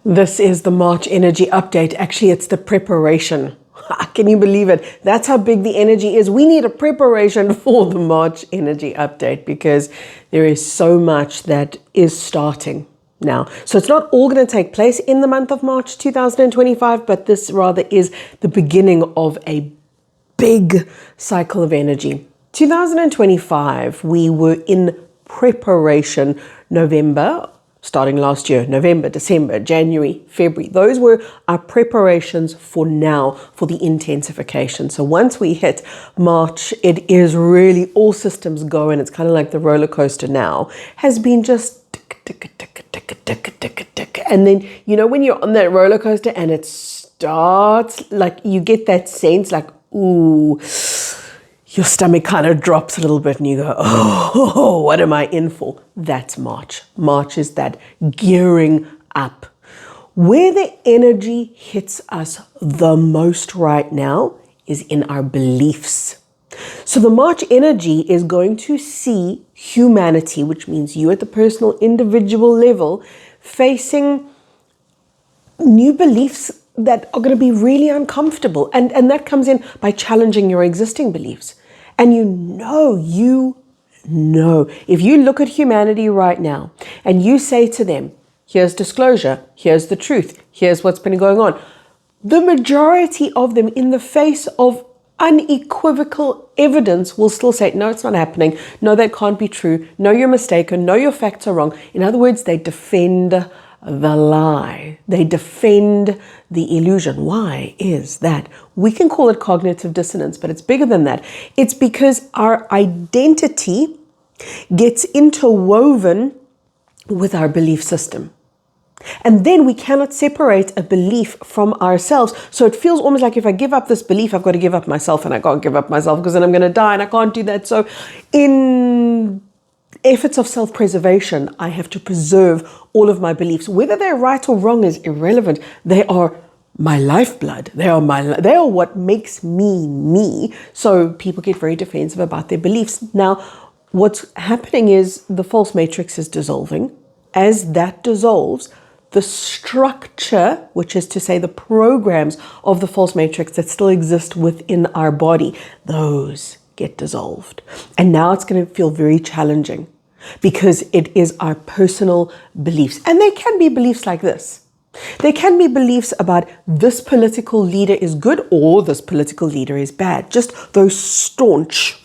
This is the March energy update. Actually, it's the preparation. Can you believe it? That's how big the energy is. We need a preparation for the March energy update because there is so much that is starting now. So it's not all going to take place in the month of March 2025, but this rather is the beginning of a big cycle of energy. 2025, we were in preparation. November, starting last year, November, December, January, February. Those were our preparations for now, for the intensification. So once we hit March, it is really all systems go, and it's kind of like the roller coaster now has been just tick, tick, tick, tick, tick, tick, tick. And then, you know, when you're on that roller coaster and it starts, like you get that sense like, ooh, your stomach kind of drops a little bit and you go, oh, what am I in for? That's March. March is that gearing up. Where the energy hits us the most right now is in our beliefs. So the March energy is going to see humanity, which means you at the personal individual level, facing new beliefs that are going to be really uncomfortable. And that comes in by challenging your existing beliefs. And you know, if you look at humanity right now and you say to them, here's disclosure, here's the truth, here's what's been going on. The majority of them, in the face of unequivocal evidence, will still say, no, it's not happening. No, that can't be true. No, you're mistaken. No, your facts are wrong. In other words, they defend the lie. They defend the illusion. Why is that? We can call it cognitive dissonance, but it's bigger than that. It's because our identity gets interwoven with our belief system. And then we cannot separate a belief from ourselves. So it feels almost like if I give up this belief, I've got to give up myself, and I can't give up myself because then I'm going to die and I can't do that. So in efforts of self-preservation, I have to preserve all of my beliefs. Whether they're right or wrong is irrelevant. They are my lifeblood. They are what makes me me. So people get very defensive about their beliefs. Now, what's happening is the false matrix is dissolving. As that dissolves, the structure, which is to say the programs of the false matrix that still exist within our body, those get dissolved. And now it's going to feel very challenging because it is our personal beliefs. And they can be beliefs like this. There can be beliefs about this political leader is good or this political leader is bad. Just those staunch,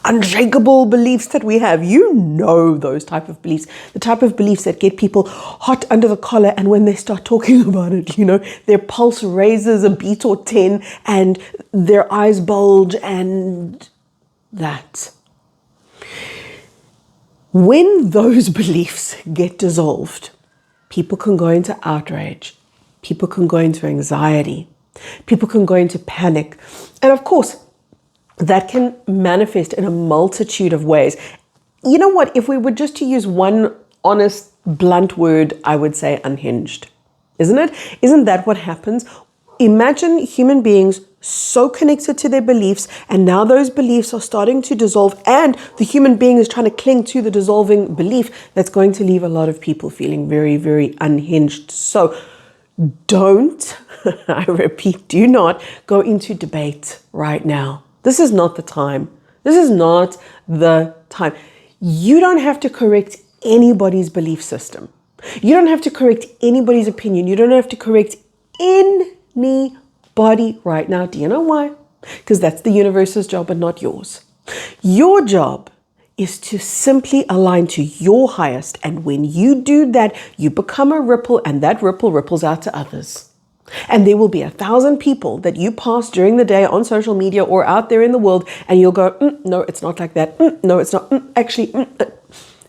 unshakable beliefs that we have. You know those type of beliefs. The type of beliefs that get people hot under the collar, and when they start talking about it, you know, their pulse raises a beat or 10 and their eyes bulge, and that. When those beliefs get dissolved, people can go into outrage. People can go into anxiety. People can go into panic. And of course, that can manifest in a multitude of ways. You know what? If we were just to use one honest, blunt word, I would say unhinged. Isn't it? Isn't that what happens? Imagine human beings so connected to their beliefs, and now those beliefs are starting to dissolve, and the human being is trying to cling to the dissolving belief. That's going to leave a lot of people feeling very, very unhinged. So don't, I repeat, do not go into debate right now. This is not the time. This is not the time. You don't have to correct anybody's belief system. You don't have to correct anybody's opinion. You don't have to correct anybody right now. Do you know why? Because that's the universe's job and not yours. Your job is to simply align to your highest. And when you do that, you become a ripple, and that ripple ripples out to others. And there will be 1,000 people that you pass during the day on social media or out there in the world, and you'll go, no, it's not like that. No, it's not. Actually,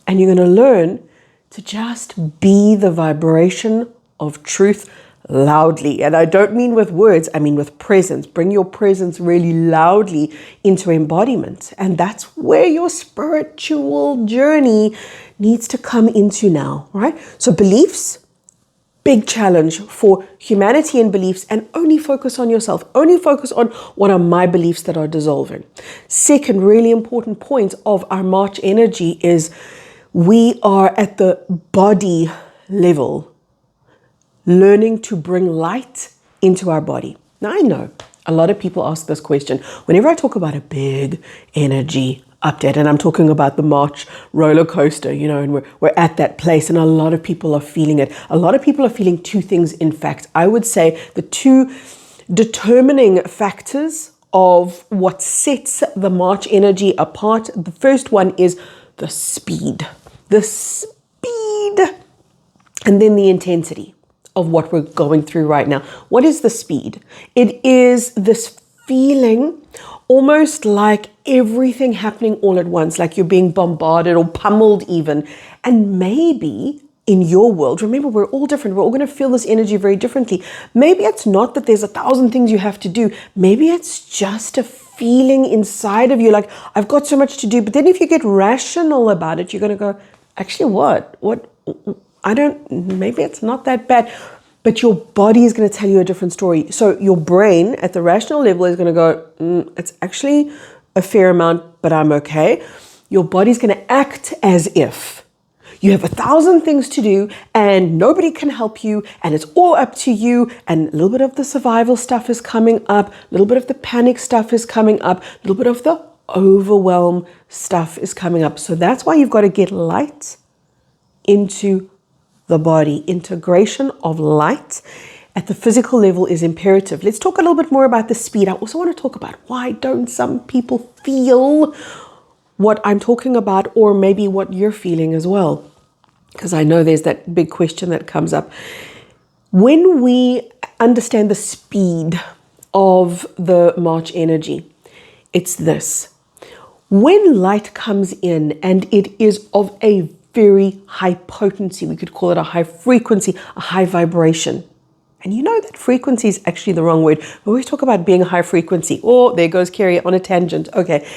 and you're going to learn to just be the vibration of truth loudly. And I don't mean with words, I mean with presence. Bring your presence really loudly into embodiment. And that's where your spiritual journey needs to come into now, right? So beliefs, big challenge for humanity and beliefs, and only focus on yourself. Only focus on what are my beliefs that are dissolving. Second really important point of our March energy is we are at the body level learning to bring light into our body. Now, I know a lot of people ask this question whenever I talk about a big energy update, and I'm talking about the March roller coaster, and we're at that place, and a lot of people are feeling it. A lot of people are feeling two things. In fact, I would say the two determining factors of what sets the March energy apart. The first one is the speed, and then the intensity of what we're going through right now. What is the speed? It is this feeling almost like everything happening all at once, like you're being bombarded or pummeled even. And maybe in your world, remember, we're all different. We're all going to feel this energy very differently. Maybe it's not that there's 1,000 things you have to do. Maybe it's just a feeling inside of you, like, I've got so much to do. But then if you get rational about it, you're going to go, actually, what? Maybe it's not that bad. But your body is going to tell you a different story. So your brain at the rational level is going to go, it's actually a fair amount, but I'm okay. Your body's going to act as if you have 1,000 things to do and nobody can help you and it's all up to you. And a little bit of the survival stuff is coming up. A little bit of the panic stuff is coming up. A little bit of the overwhelm stuff is coming up. So that's why you've got to get light into the body. Integration of light at the physical level is imperative. Let's talk a little bit more about the speed. I also want to talk about why don't some people feel what I'm talking about, or maybe what you're feeling as well, because I know there's that big question that comes up. When we understand the speed of the March energy, it's this. When light comes in and it is of a very high potency, we could call it a high frequency, a high vibration. And you know that frequency is actually the wrong word. We always talk about being a high frequency. Oh, there goes Carrie on a tangent. Okay.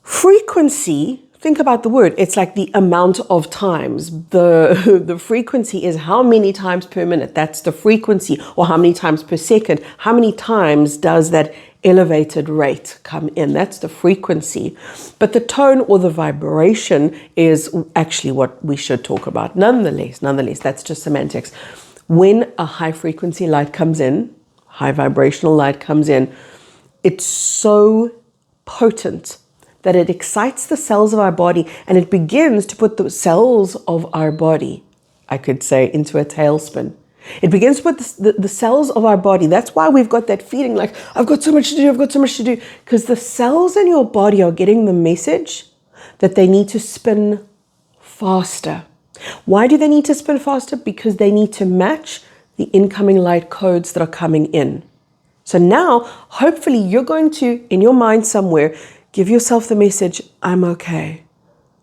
Frequency, think about the word. It's like the amount of times. The frequency is how many times per minute. That's the frequency. Or how many times per second. How many times does that elevated rate come in? That's the frequency. But the tone or the vibration is actually what we should talk about. Nonetheless, that's just semantics. When a high frequency light comes in, high vibrational light comes in, it's so potent that it excites the cells of our body and it begins to put the cells of our body, I could say, into a tailspin. It begins to put the cells of our body. That's why we've got that feeling like, I've got so much to do, because the cells in your body are getting the message that they need to spin faster. Why do they need to spin faster? Because they need to match the incoming light codes that are coming in. So now, hopefully, you're going to, in your mind somewhere, give yourself the message, I'm okay,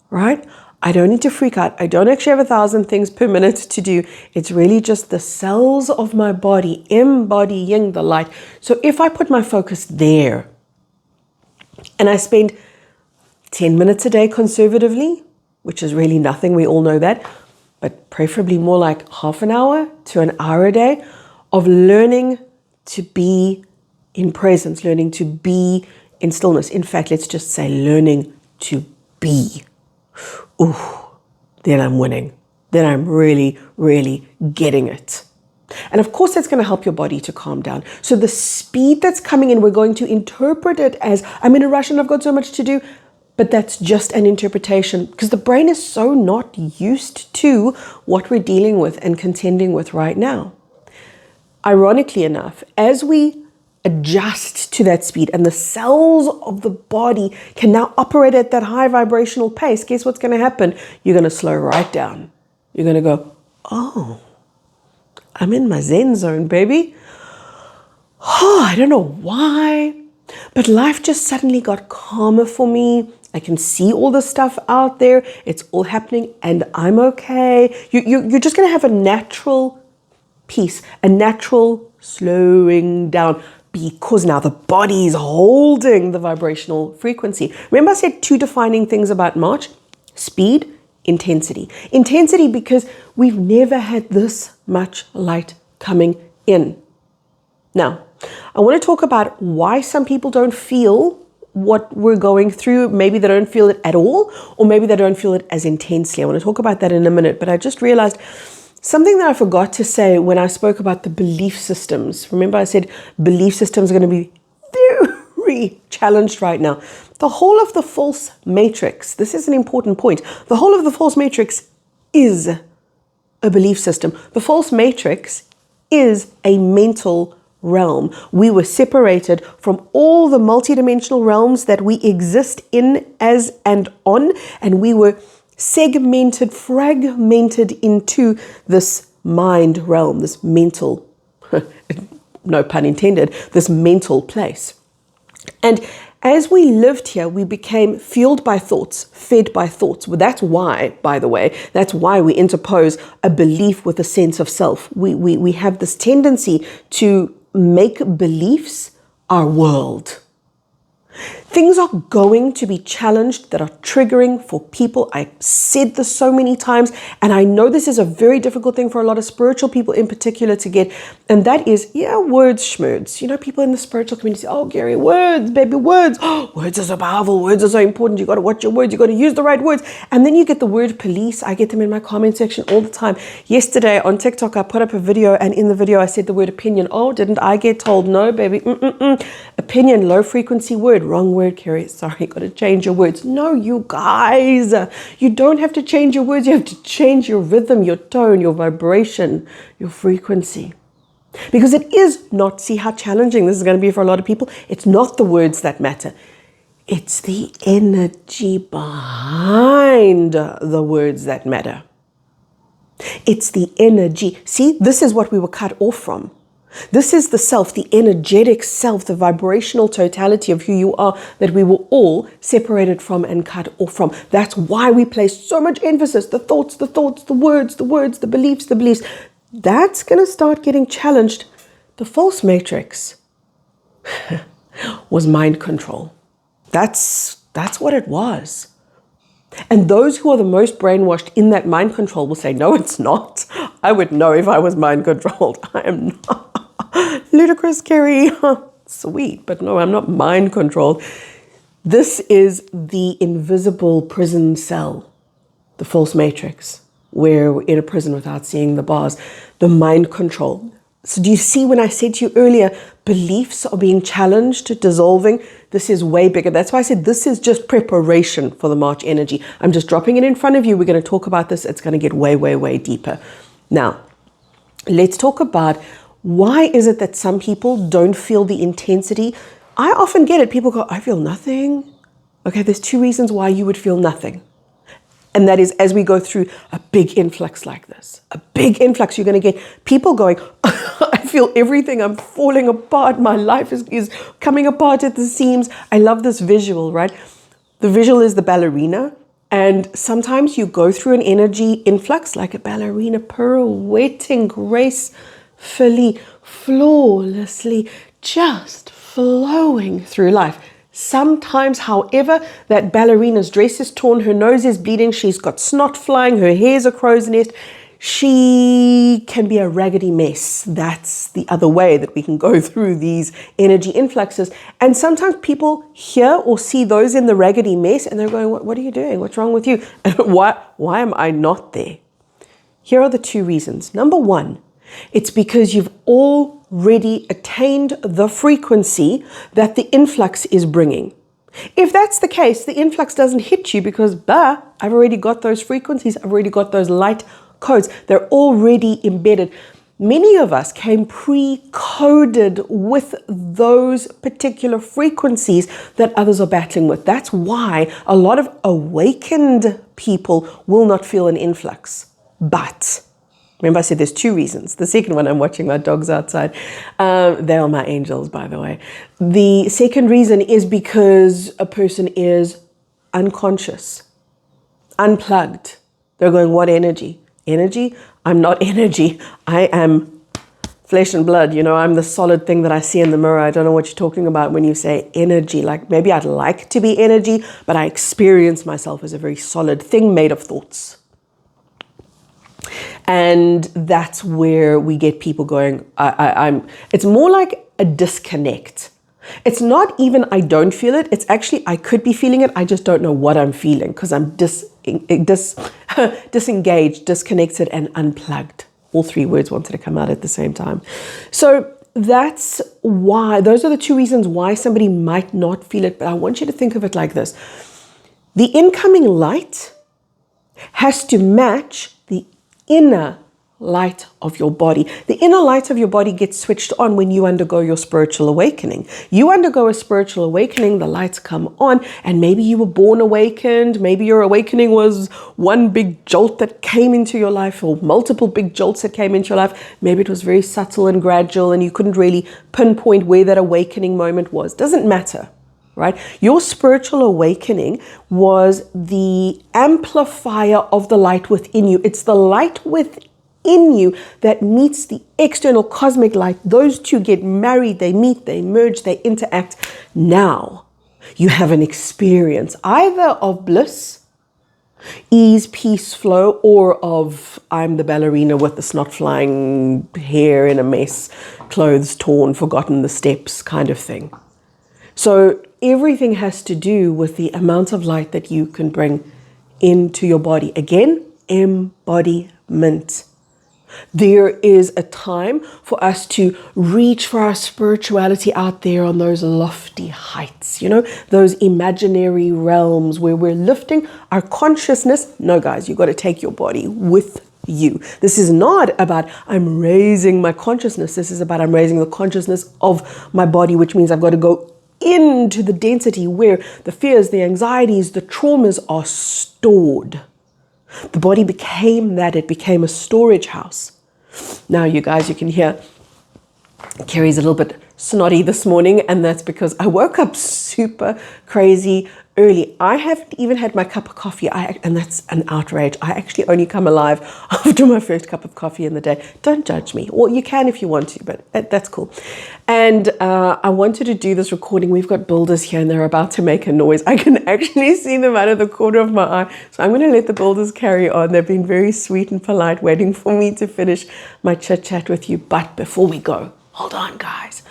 right? I don't need to freak out. I don't actually have 1,000 things per minute to do. It's really just the cells of my body embodying the light. So if I put my focus there and I spend 10 minutes a day conservatively, which is really nothing, we all know that, but preferably more like half an hour to an hour a day of learning to be in presence, learning to be in stillness. In fact, let's just say learning to be. Ooh, then I'm winning. Then I'm really, really getting it. And of course, that's going to help your body to calm down. So the speed that's coming in, we're going to interpret it as, I'm in a rush and I've got so much to do. But that's just an interpretation, because the brain is so not used to what we're dealing with and contending with right now. Ironically enough, as we adjust to that speed and the cells of the body can now operate at that high vibrational pace, guess what's going to happen? You're going to slow right down. You're going to go, oh, I'm in my Zen zone, baby. Oh, I don't know why, but life just suddenly got calmer for me. I can see all the stuff out there. It's all happening and I'm okay. You're just going to have a natural peace, a natural slowing down, because now the body is holding the vibrational frequency. Remember I said two defining things about March? Speed, intensity. Intensity because we've never had this much light coming in. Now, I want to talk about why some people don't feel what we're going through. Maybe they don't feel it at all, or maybe they don't feel it as intensely. I want to talk about that in a minute, but I just realized Something that I forgot to say when I spoke about the belief systems. Remember I said belief systems are going to be very challenged right now. The whole of the false matrix, this is an important point. The whole of the false matrix is a belief system. The false matrix is a mental realm. We were separated from all the multidimensional realms that we exist in, as, and on, and we were segmented, fragmented into this mind realm, this mental, no pun intended, this mental place. And as we lived here, we became fueled by thoughts, fed by thoughts. Well, that's why, by the way, that's why we interpose a belief with a sense of self. We have this tendency to make beliefs our world. Things are going to be challenged that are triggering for people. I've said this so many times, and I know this is a very difficult thing for a lot of spiritual people in particular to get, and that is, words schmoods. You know, people in the spiritual community say, oh, Gary, words, baby, words. Oh, words are so powerful. Words are so important. You got to watch your words. You got to use the right words. And then you get the word police. I get them in my comment section all the time. Yesterday on TikTok, I put up a video, and in the video, I said the word opinion. Oh, didn't I get told? No, baby. Opinion, low frequency word. Wrong word, Carrie. Sorry, got to change your words. No, you guys, you don't have to change your words. You have to change your rhythm, your tone, your vibration, your frequency. Because it is not, see how challenging this is going to be for a lot of people. It's not the words that matter. It's the energy behind the words that matter. It's the energy. See, this is what we were cut off from. This is the self, the energetic self, the vibrational totality of who you are that we were all separated from and cut off from. That's why we place so much emphasis, the thoughts, the words, the beliefs. That's going to start getting challenged. The false matrix was mind control. That's what it was. And those who are the most brainwashed in that mind control will say, no, it's not. I would know if I was mind controlled. I am not. Ludicrous, Carrie. Sweet, but no, I'm not mind controlled. This is the invisible prison cell, the false matrix, where we're in a prison without seeing the bars, the mind control. So do you see when I said to you earlier, beliefs are being challenged, dissolving? This is way bigger. That's why I said this is just preparation for the March energy. I'm just dropping it in front of you. We're going to talk about this. It's going to get way, way, way deeper. Now, let's talk about why is it that some people don't feel the intensity? I often get it. People go, I feel nothing. Okay, there's two reasons why you would feel nothing. And that is as we go through a big influx like this, a big influx, you're going to get people going, I feel everything. I'm falling apart. My life is coming apart at the seams. I love this visual, right? The visual is the ballerina. And sometimes you go through an energy influx like a ballerina pirouetting gracefully, flawlessly, just flowing through life. Sometimes, however, that ballerina's dress is torn, her nose is bleeding, she's got snot flying, her hair's a crow's nest. She can be a raggedy mess. That's the other way that we can go through these energy influxes. And sometimes people hear or see those in the raggedy mess and they're going, what are you doing? What's wrong with you? And why am I not there? Here are the two reasons. Number one, it's because you've already attained the frequency that the influx is bringing. If that's the case, the influx doesn't hit you because, I've already got those frequencies. I've already got those light codes. They're already embedded. Many of us came pre-coded with those particular frequencies that others are battling with. That's why a lot of awakened people will not feel an influx. But remember I said there's two reasons. The second one, I'm watching my dogs outside. They are my angels, by the way. The second reason is because a person is unconscious, unplugged. They're going, what energy? Energy? I'm not energy. I am flesh and blood. You know, I'm the solid thing that I see in the mirror. I don't know what you're talking about when you say energy. Like maybe I'd like to be energy, but I experience myself as a very solid thing made of thoughts. And that's where we get people going, it's more like a disconnect. It's not even I don't feel it. It's actually I could be feeling it. I just don't know what I'm feeling because I'm disengaged, disconnected, and unplugged. All three words wanted to come out at the same time. So that's why, those are the two reasons why somebody might not feel it. But I want you to think of it like this. The incoming light has to match the inner light of your body. The inner light of your body gets switched on when you undergo your spiritual awakening. You undergo a spiritual awakening, the lights come on, and maybe you were born awakened. Maybe your awakening was one big jolt that came into your life, or multiple big jolts that came into your life. Maybe it was very subtle and gradual and you couldn't really pinpoint where that awakening moment was. Doesn't matter. Right? Your spiritual awakening was the amplifier of the light within you. It's the light within you that meets the external cosmic light. Those two get married, they meet, they merge, they interact. Now you have an experience either of bliss, ease, peace, flow, or of I'm the ballerina with the snot flying, hair in a mess, clothes torn, forgotten the steps kind of thing. So everything has to do with the amount of light that you can bring into your body. Again, embodiment. There is a time for us to reach for our spirituality out there on those lofty heights, those imaginary realms where we're lifting our consciousness. No, guys, you got to take your body with you. This is not about I'm raising my consciousness. This is about I'm raising the consciousness of my body, which means I've got to go into the density where the fears, the anxieties, the traumas are stored. The body became that. It became a storage house. Now, you guys, you can hear Kerry's a little bit snotty this morning, and that's because I woke up super crazy early. I haven't even had my cup of coffee, and that's an outrage. I actually only come alive after my first cup of coffee in the day. Don't judge me. Well, you can if you want to, but that's cool. And I wanted to do this recording. We've got builders here, and they're about to make a noise. I can actually see them out of the corner of my eye. So I'm going to let the builders carry on. They've been very sweet and polite, waiting for me to finish my chit-chat with you. But before we go, hold on, guys.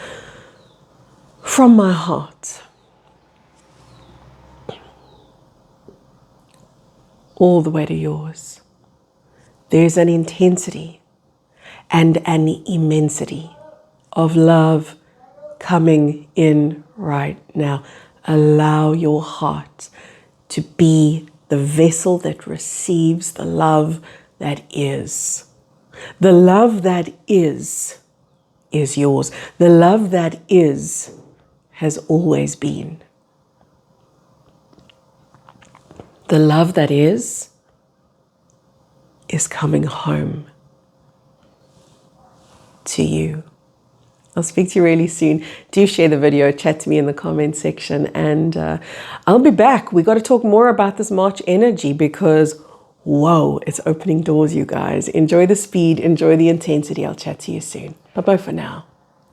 From my heart, all the way to yours, there's an intensity and an immensity of love coming in right now. Allow your heart to be the vessel that receives the love that is. The love that is yours. The love that has always been. The love that is coming home to you. I'll speak to you really soon. Do share the video, chat to me in the comment section, and I'll be back. We got to talk more about this March energy because, whoa, it's opening doors, you guys. Enjoy the speed, enjoy the intensity. I'll chat to you soon. Bye-bye for now.